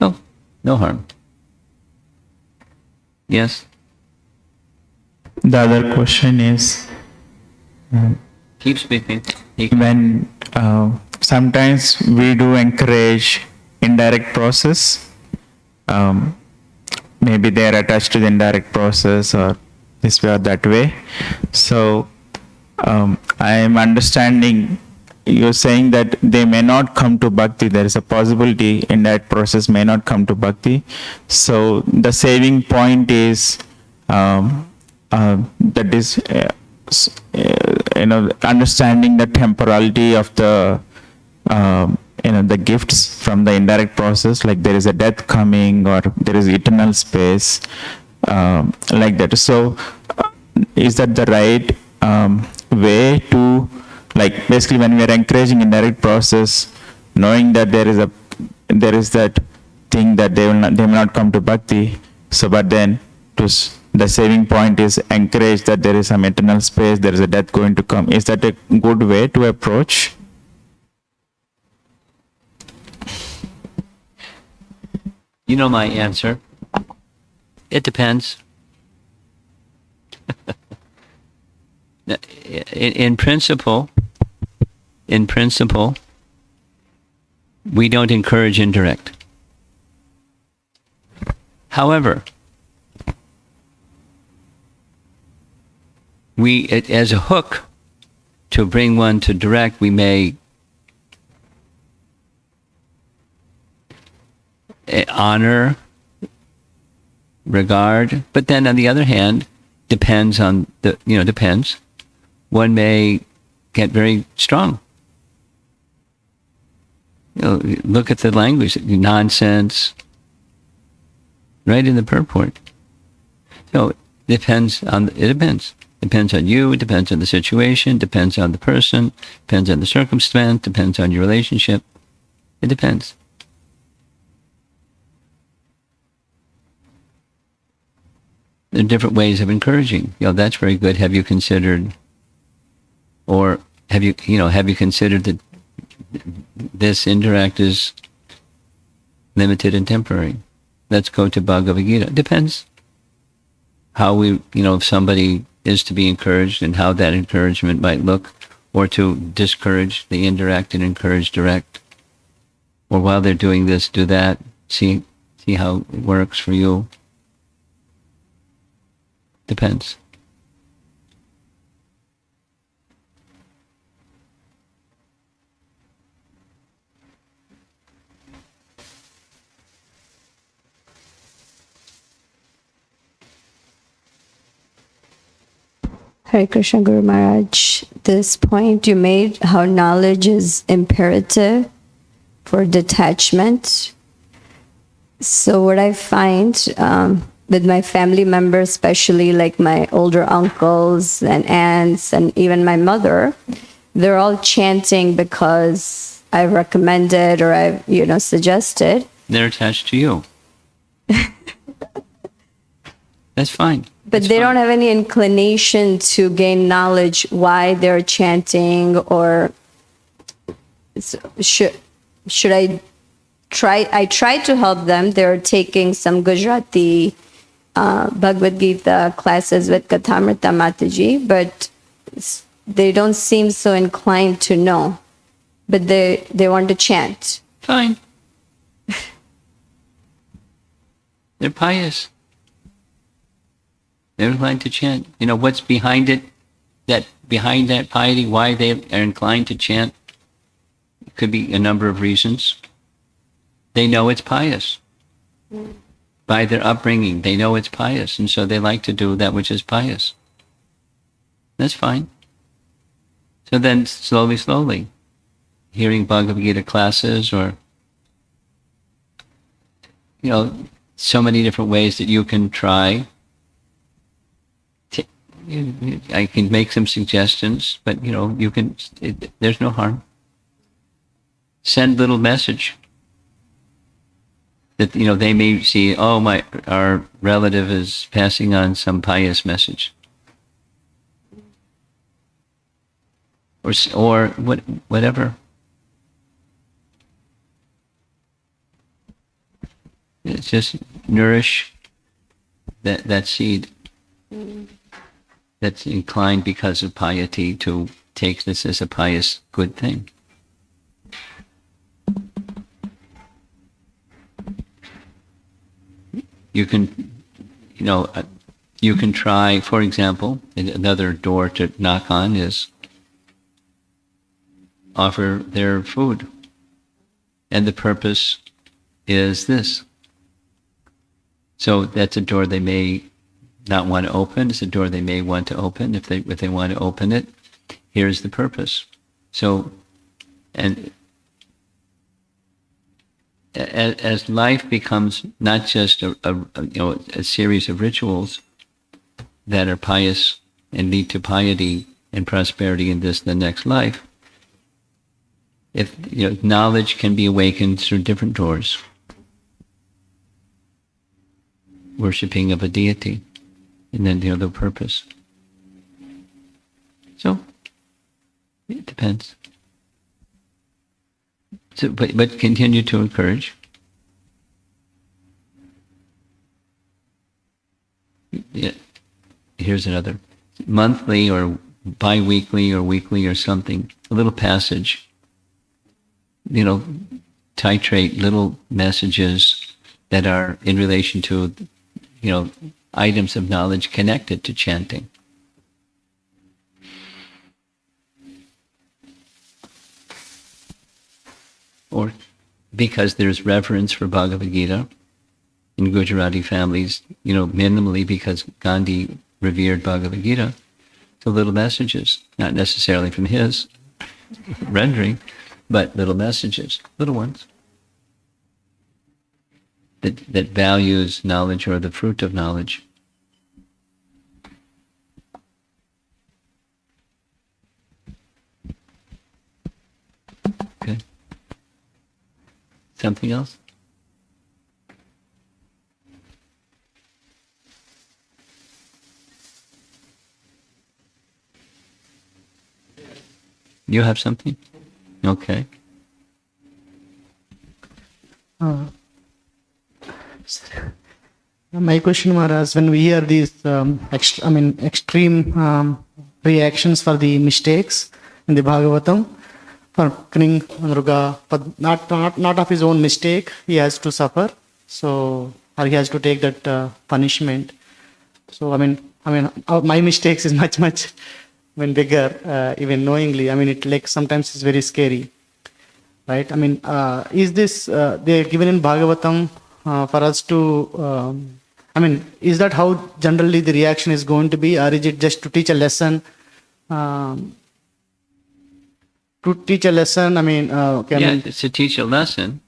No harm. Yes? The other question is, Keep speaking. when sometimes we do encourage indirect process, maybe they are attached to the indirect process or this way or that way. So I am understanding you're saying that they may not come to bhakti. There is a possibility in that process may not come to bhakti. So the saving point is that is understanding the temporality of the the gifts from the indirect process, like there is a death coming or there is eternal space, like that. So is that the right way to, like, basically when we are encouraging indirect process, knowing that there is that thing that they will not come to bhakti, so but then the saving point is encourage that there is some eternal space, there is a death going to come. Is that a good way to approach? You know my answer. It depends. In principle, we don't encourage indirect. However, as a hook to bring one to direct, we may honor, regard, but then on the other hand, depends. One may get very strong. Look at the language, nonsense, right in the purport. So it depends. Depends on you, it depends on the situation, depends on the person, depends on the circumstance, depends on your relationship. It depends. There are different ways of encouraging. That's very good. Have you considered, or have you considered that this indirect is limited and temporary? Let's go to Bhagavad Gita. Depends how we, if somebody is to be encouraged and how that encouragement might look, or to discourage the indirect and encourage direct, or while they're doing this, do that. See how it works for you. Depends. Hare Krishna Guru Maharaj, this point you made, how knowledge is imperative for detachment. So what I find with my family members, especially like my older uncles and aunts and even my mother, they're all chanting because I've recommended or I've, suggested. They're attached to you. That's fine. But That's they fine. don't have any inclination to gain knowledge why they're chanting, or should I try? I try to help them. They're taking some Gujarati Bhagavad Gita classes with Kathamrita Mataji, but they don't seem so inclined to know. But they want to chant. Fine. They're pious. They're inclined to chant. You know what's behind it? Behind that piety, why they are inclined to chant? It could be a number of reasons. They know it's pious. By their upbringing, they know it's pious, and so they like to do that which is pious. That's fine. So then slowly, hearing Bhagavad Gita classes, or, so many different ways that you can try. I can make some suggestions, but, you can, there's no harm. Send little message that, they may see, our relative is passing on some pious message. Or whatever. It's just nourish that seed that's inclined because of piety to take this as a pious good thing. You can, you can try, for example, another door to knock on is offer their food. And the purpose is this. So that's a door they may not want to open. It's a door they may want to open. If they want to open it, here's the purpose. So, and as life becomes not just a series of rituals that are pious and lead to piety and prosperity in this the next life, if knowledge can be awakened through different doors, worshipping of a deity, and then the purpose. So it depends. So, but continue to encourage. Yeah. Here's another monthly or bi-weekly or weekly or something. A little passage. Titrate little messages that are in relation to, items of knowledge connected to chanting. Or because there's reverence for Bhagavad Gita in Gujarati families, minimally because Gandhi revered Bhagavad Gita, so little messages, not necessarily from his rendering, but little messages, little ones, that values knowledge or the fruit of knowledge. Okay. Something else? You have something? Okay. My question was, when we hear these extreme reactions for the mistakes in the Bhagavatam, for killing Nruga, but not of his own mistake, he has to suffer. So, or he has to take that punishment. So, my mistakes is much bigger, even knowingly. It sometimes it's very scary, right? Is this they're given in Bhagavatam for us to? Is that how generally the reaction is going to be, or is it just to teach a lesson? It's to teach a lesson,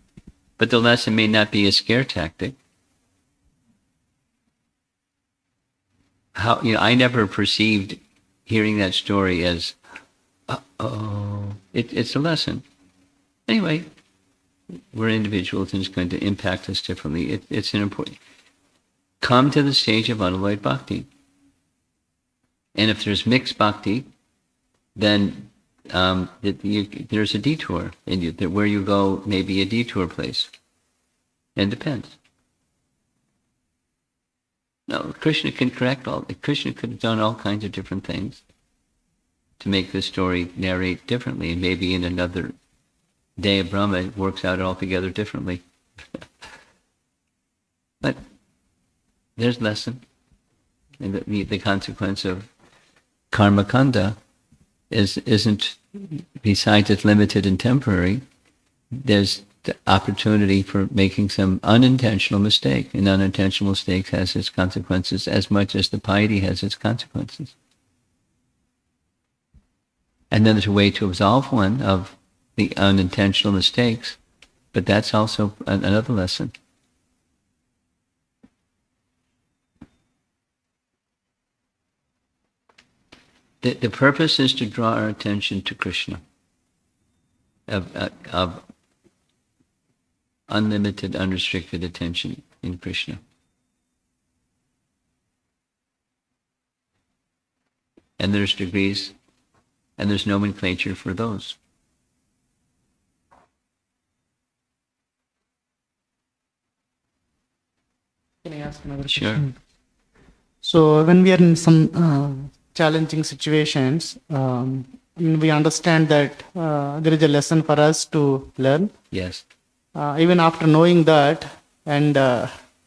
but the lesson may not be a scare tactic. I never perceived hearing that story as, it's a lesson. Anyway, we're individuals and it's going to impact us differently. It's an important, come to the stage of unalloyed bhakti. And if there's mixed bhakti, then there's a detour, and where you go may be a detour place. It depends. No, Krishna can Krishna could have done all kinds of different things to make the story narrate differently, and maybe in another day of Brahma it works out altogether differently. But there's lesson. And the consequence of Karma Kanda isn't, besides it's limited and temporary, there's the opportunity for making some unintentional mistake. And unintentional mistake has its consequences as much as the piety has its consequences. And then there's a way to absolve one of the unintentional mistakes, but that's also another lesson. The purpose is to draw our attention to Krishna, of unlimited, unrestricted attention in Krishna. And there's degrees, and there's nomenclature for those. Can I ask another Sure. question? So when we are in some challenging situations, we understand that there is a lesson for us to learn. Yes. Even after knowing that and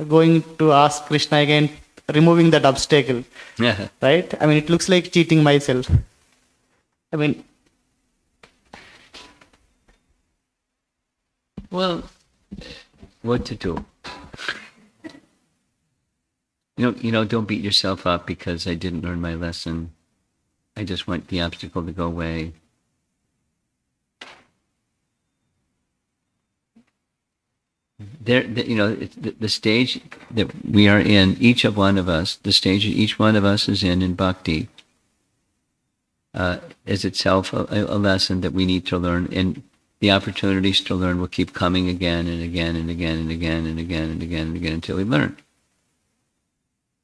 going to ask Krishna again, removing that obstacle, Yeah. right? I mean, it looks like cheating myself. I mean, Well, what to do? Don't beat yourself up because I didn't learn my lesson. I just want the obstacle to go away. The stage that we are in, each of one of us, the stage that each one of us is in bhakti, is itself a lesson that we need to learn, and the opportunities to learn will keep coming again and again and again and again and again and again and again until we learn.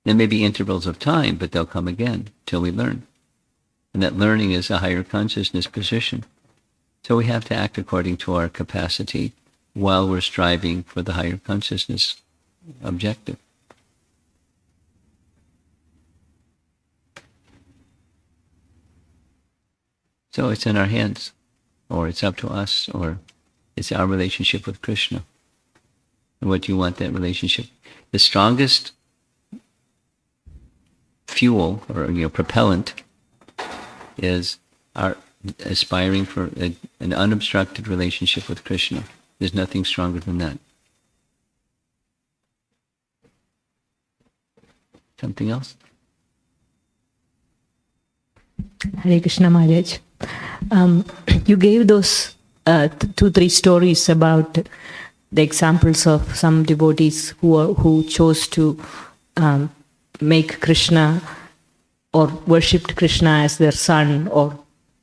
There may be intervals of time, but they'll come again till we learn. And that learning is a higher consciousness position. So we have to act according to our capacity while we're striving for the higher consciousness objective. So it's in our hands, or it's up to us, or it's our relationship with Krishna. And what do you want that relationship? The strongest fuel or propellant is our aspiring for an unobstructed relationship with Krishna. There's nothing stronger than that. Something else? Hare Krishna Maharaj. You gave those 2-3 stories about the examples of some devotees who chose to make Krishna or worshipped Krishna as their son or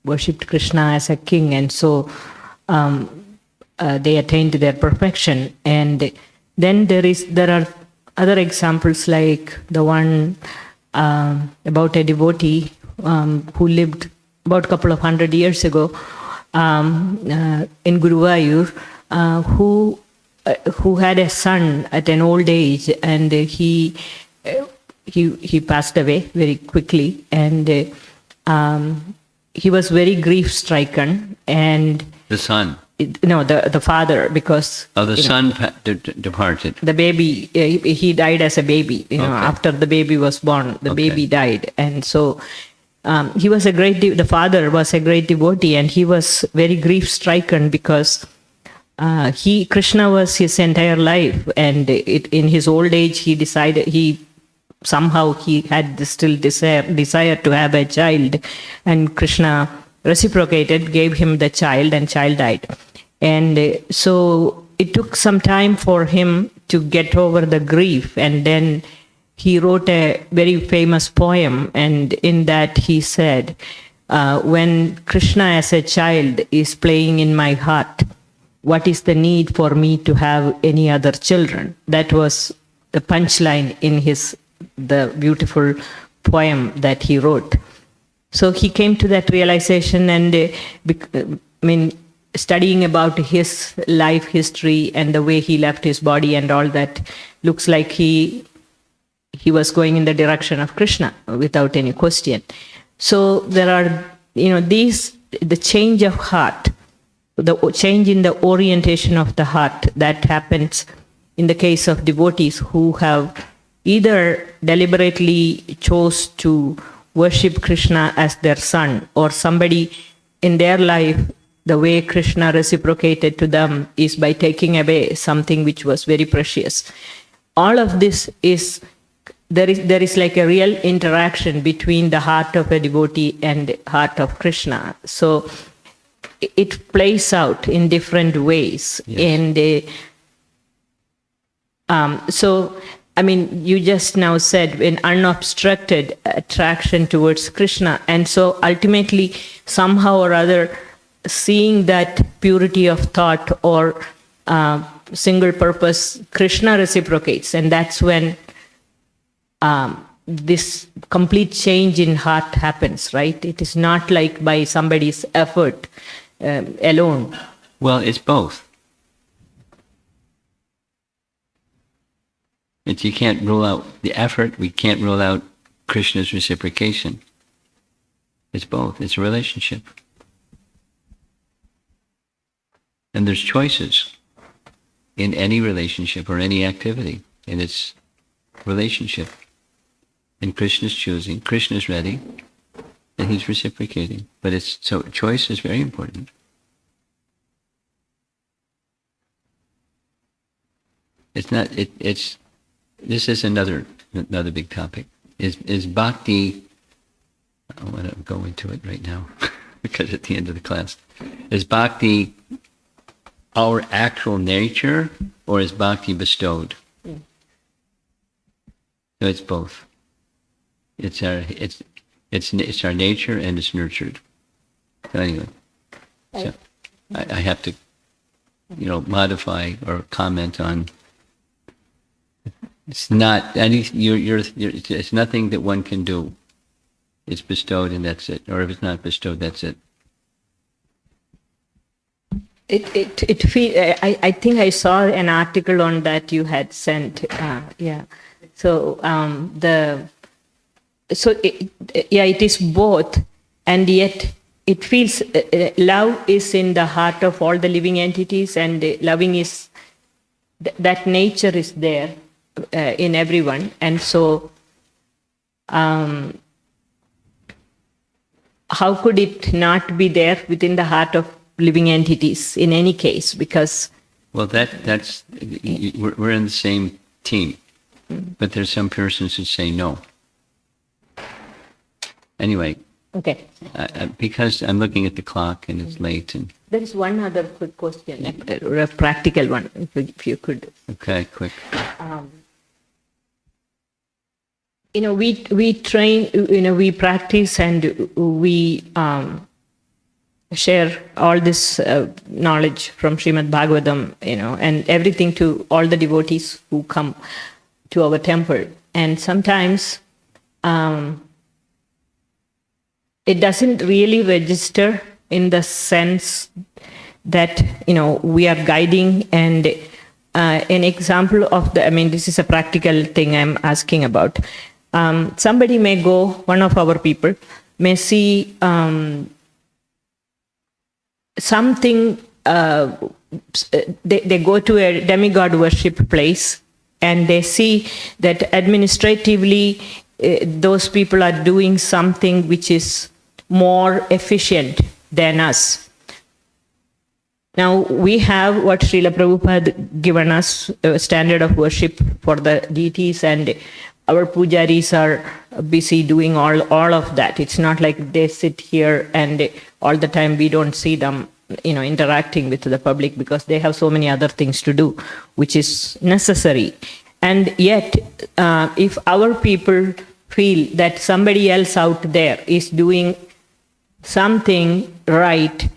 worshipped Krishna as a king, and so they attained their perfection. And then there are other examples like the one about a devotee who lived about a couple of 100 years ago in Guruvayur, who had a son at an old age, and he passed away very quickly, and he was very grief-stricken. And The son. the father, because The son departed. the baby, he died as a baby. Okay. After the baby was born, the Okay. baby died, and so he was the father was a great devotee, and he was very grief-stricken because Krishna was his entire life, and in his old age he decided he had this still desire to have a child, and Krishna reciprocated, gave him the child, and child died. And so it took some time for him to get over the grief, and then he wrote a very famous poem, and in that he said, when Krishna as a child is playing in my heart, what is the need for me to have any other children? That was the punchline in the beautiful poem that he wrote. So he came to that realization, and studying about his life history and the way he left his body and all that, looks like he was going in the direction of Krishna without any question. So there are, the change of heart, the change in the orientation of the heart that happens in the case of devotees who have either deliberately chose to worship Krishna as their son, or somebody in their life, the way Krishna reciprocated to them is by taking away something which was very precious. All of this is, there is like a real interaction between the heart of a devotee and the heart of Krishna. So it plays out in different ways. Yes. And you just now said an unobstructed attraction towards Krishna. And so ultimately, somehow or other, seeing that purity of thought or single purpose, Krishna reciprocates. And that's when this complete change in heart happens, right? It is not like by somebody's effort alone. Well, it's both. You can't rule out the effort, we can't rule out Krishna's reciprocation. It's both. It's a relationship. And there's choices in any relationship or any activity, and it's relationship. And Krishna's choosing, Krishna's ready, and he's reciprocating. But so choice is very important. This is another big topic. Is Bhakti, I want to go into it right now, because at the end of the class, is Bhakti our actual nature, or is Bhakti bestowed? So it's both. It's our nature, and it's nurtured. So anyway, so I have to, modify or comment on. It's not any. It's nothing that one can do. It's bestowed, and that's it. Or if it's not bestowed, that's it. I think I saw an article on that you had sent. So it is both, and yet it feels love is in the heart of all the living entities, and loving is that nature is there in everyone, and so how could it not be there within the heart of living entities in any case? Because that's we're in the same team, but there's some persons who say no. Anyway, okay. Because I'm looking at the clock and it's late, and there is one other quick question, or a practical one, if you could. Okay, quick. We train, we practice, and we share all this knowledge from Srimad Bhagavatam, and everything to all the devotees who come to our temple. And sometimes it doesn't really register in the sense that, we are guiding. And an example of this is a practical thing I'm asking about. Somebody may go, one of our people may see something, they go to a demigod worship place, and they see that administratively those people are doing something which is more efficient than us. Now, we have what Srila Prabhupada given us, a standard of worship for the deities, and our pujaris are busy doing all of that. It's not like they sit here and all the time we don't see them, interacting with the public, because they have so many other things to do, which is necessary. And yet, if our people feel that somebody else out there is doing something right,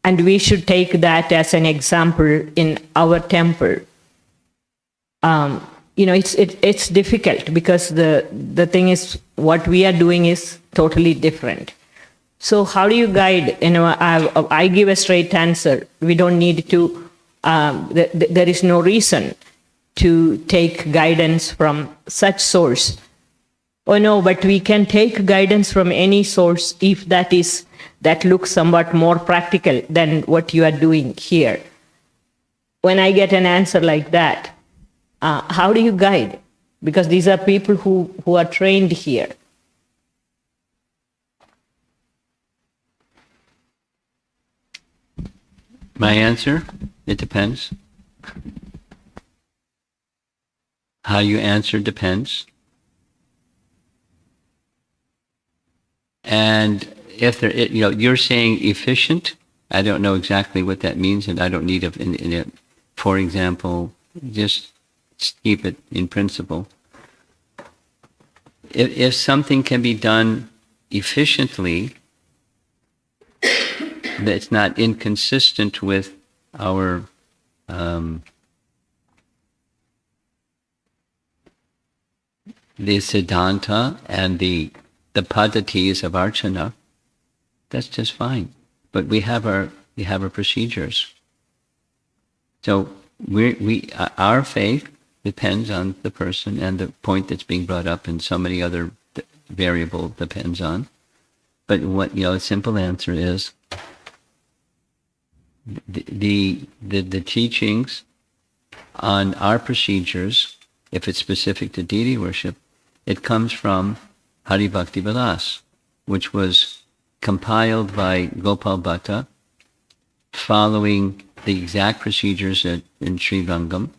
and we should take that as an example in our temple, it's difficult because the thing is what we are doing is totally different. So how do you guide? I give a straight answer. We don't need to. There is no reason to take guidance from such source. Oh no, but we can take guidance from any source if that looks somewhat more practical than what you are doing here. When I get an answer like that, how do you guide? Because these are people who are trained here. My answer, it depends. How you answer depends. And if there, you're saying efficient. I don't know exactly what that means, and I don't need it. For example, just keep it in principle. If something can be done efficiently, that's not inconsistent with our the siddhanta and the padhatis of archana, that's just fine. But we have our procedures. So our faith depends on the person and the point that's being brought up, and so many other variable depends on. But what a simple answer is the teachings on our procedures, if it's specific to deity worship, it comes from Hari Bhakti Vilas, which was compiled by Gopal Bhatta, following the exact procedures in Sri Rangam,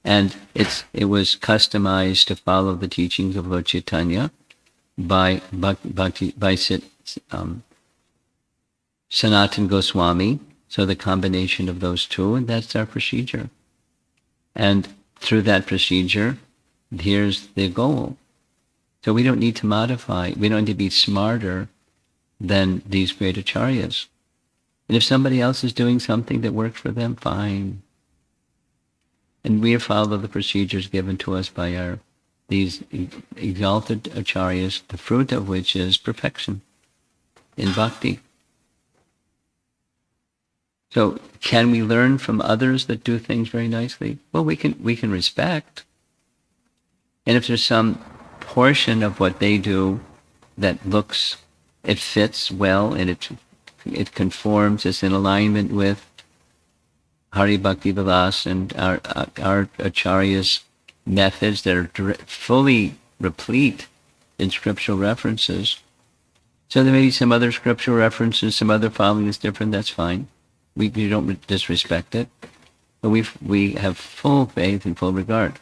and it was customized to follow the teachings of Lord Chaitanya by Sanatan Goswami. So the combination of those two, and that's our procedure. And through that procedure, here's the goal. So we don't need to modify. We don't need to be smarter than these great acharyas. And if somebody else is doing something that works for them, fine. And we follow the procedures given to us by these exalted acharyas, the fruit of which is perfection in bhakti. So can we learn from others that do things very nicely? Well, we can respect. And if there's some portion of what they do that it fits well, and it conforms, it's in alignment with Hari Bhakti Vilas and our acharyas' methods that are fully replete in scriptural references. So there may be some other scriptural references, some other following is different, that's fine. We don't disrespect it, but we have full faith and full regard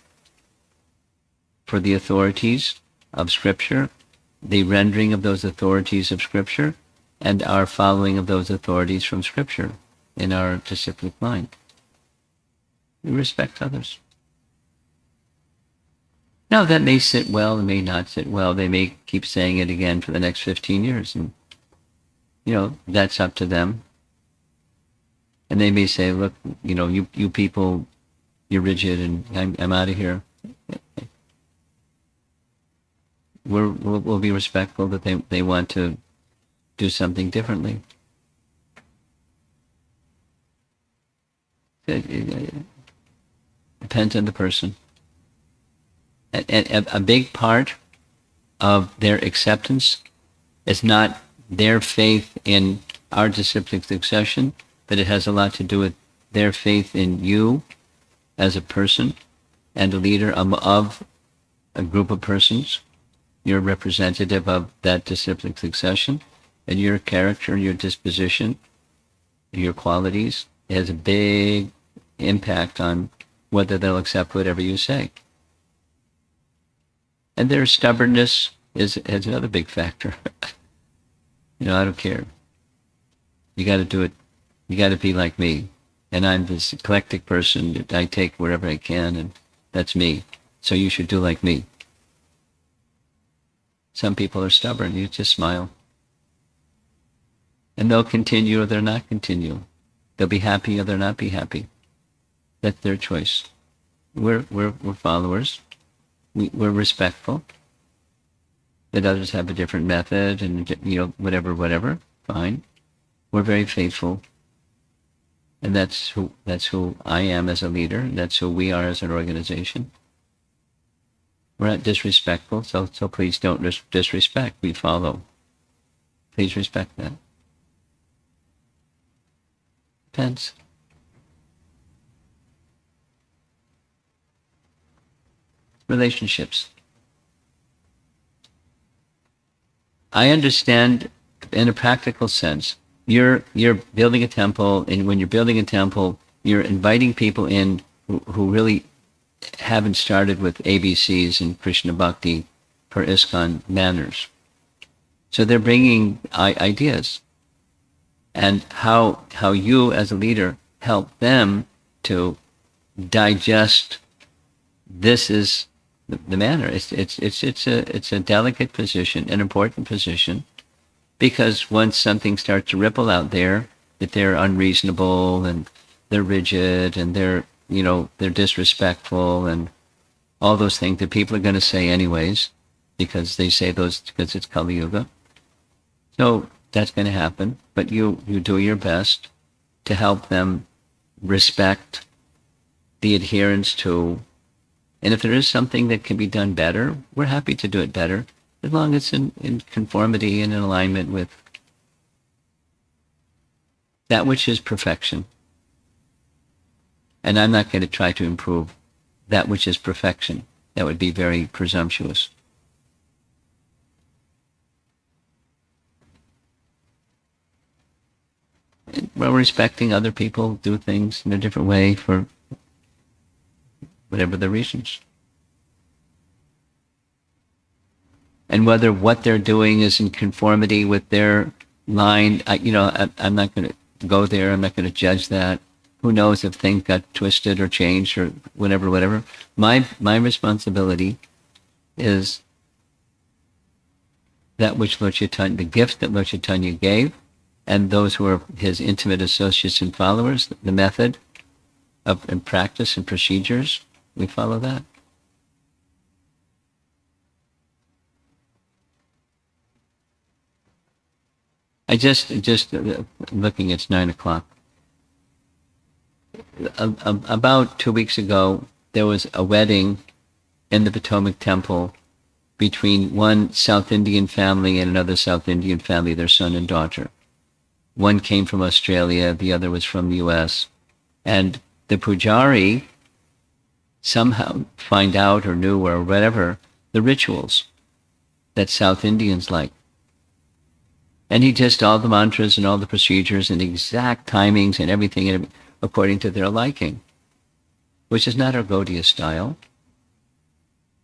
for the authorities of Scripture, the rendering of those authorities of Scripture, and our following of those authorities from Scripture in our disciplic mind. We respect others. Now that may sit well, it may not sit well. They may keep saying it again for the next 15 years, and that's up to them. And they may say, look, you people, you're rigid, and I'm out of here. We'll be respectful that they want to do something differently. It depends on the person. And a big part of their acceptance is not their faith in our disciplic succession, but it has a lot to do with their faith in you as a person and a leader of a group of persons. You're representative of that disciplic succession, and your character, your disposition, your qualities has a big impact on whether they'll accept whatever you say. And their stubbornness has another big factor. I don't care. You got to do it. You got to be like me. And I'm this eclectic person that I take wherever I can, and that's me. So you should do like me. Some people are stubborn. You just smile. And they'll continue or they'll not continue. They'll be happy or they'll not be happy. That's their choice. We're followers. we're respectful. That others have a different method and, whatever, fine. We're very faithful. And that's who I am as a leader. That's who we are as an organization. We're not disrespectful, so please don't disrespect. We follow. Please respect that. Depends. Relationships. I understand in a practical sense. You're building a temple, and when you're building a temple, you're inviting people in who really haven't started with ABCs and Krishna Bhakti per ISKCON manners. So they're bringing ideas, and how you as a leader help them to digest. This is the manner. It's a delicate position, an important position, because once something starts to ripple out there that they're unreasonable and they're rigid and they're disrespectful and all those things that people are going to say anyways, because they say those because it's Kali Yuga. So that's going to happen, but you do your best to help them respect the adherence to. And if there is something that can be done better, we're happy to do it better, as long as it's in conformity and in alignment with that which is perfection. And I'm not going to try to improve that which is perfection. That would be very presumptuous. While respecting other people do things in a different way for whatever the reasons. And whether what they're doing is in conformity with their line, I'm not going to go there. I'm not going to judge that. Who knows if things got twisted or changed or whatever. My responsibility is that which Lord Chaitanya, the gift that Lord Chaitanya gave, and those who are his intimate associates and followers, the method of and practice and procedures, we follow that. I just looking, it's 9:00. About 2 weeks ago, there was a wedding in the Potomac Temple between one South Indian family and another South Indian family, their son and daughter. One came from Australia, the other was from the US. And the pujari somehow find out or knew or whatever the rituals that South Indians like. And he just, all the mantras and all the procedures and exact timings and everything according to their liking, which is not our Gaudiya style.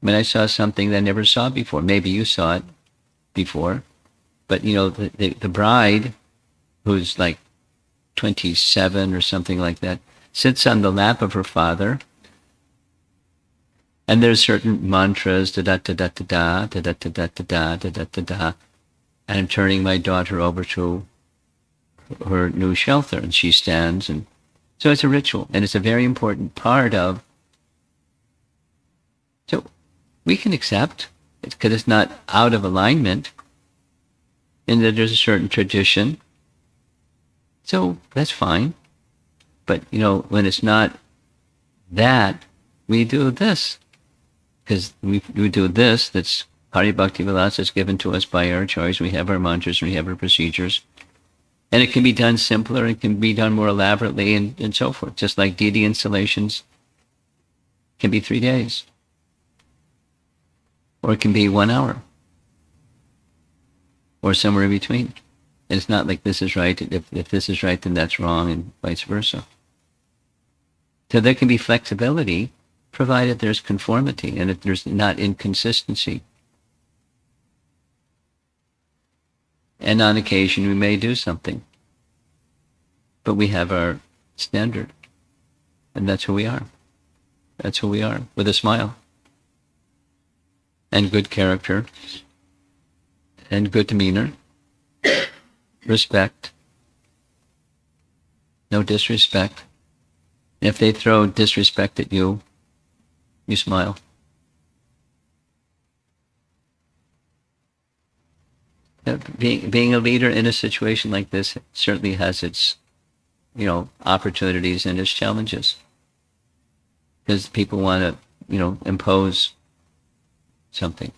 I mean, I saw something that I never saw before. Maybe you saw it before. But, the bride, who's like 27 or something like that, sits on the lap of her father, and there's certain mantras, da-da-da-da-da-da, da-da-da-da-da-da, da-da-da-da, and I'm turning my daughter over to her new shelter, and she stands, and so it's a ritual, and it's a very important part of. So we can accept it because it's not out of alignment, and that there's a certain tradition. So that's fine, but when it's not that, we do this, because we do this. That's Hari Bhakti Vilasa is given to us by our choice. We have our mantras and we have our procedures. And it can be done simpler, it can be done more elaborately and so forth. Just like deity installations can be 3 days. Or it can be 1 hour. Or somewhere in between. And it's not like this is right. If this is right, then that's wrong, and vice versa. So there can be flexibility, provided there's conformity and if there's not inconsistency. And on occasion, we may do something. But we have our standard. And that's who we are. That's who we are, with a smile. And good character. And good demeanor. Respect. No disrespect. If they throw disrespect at you, you smile. being a leader in a situation like this certainly has its, opportunities and its challenges. Because people want to, impose something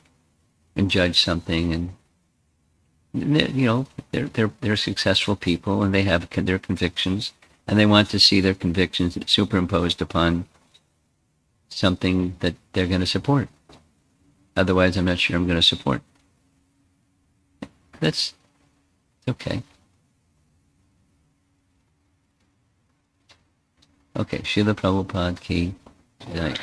and judge something, and they're successful people and they have their convictions, and they want to see their convictions superimposed upon something that they're going to support. Otherwise, I'm not sure I'm going to support. That's okay. Okay, Srila Prabhupada ki jai.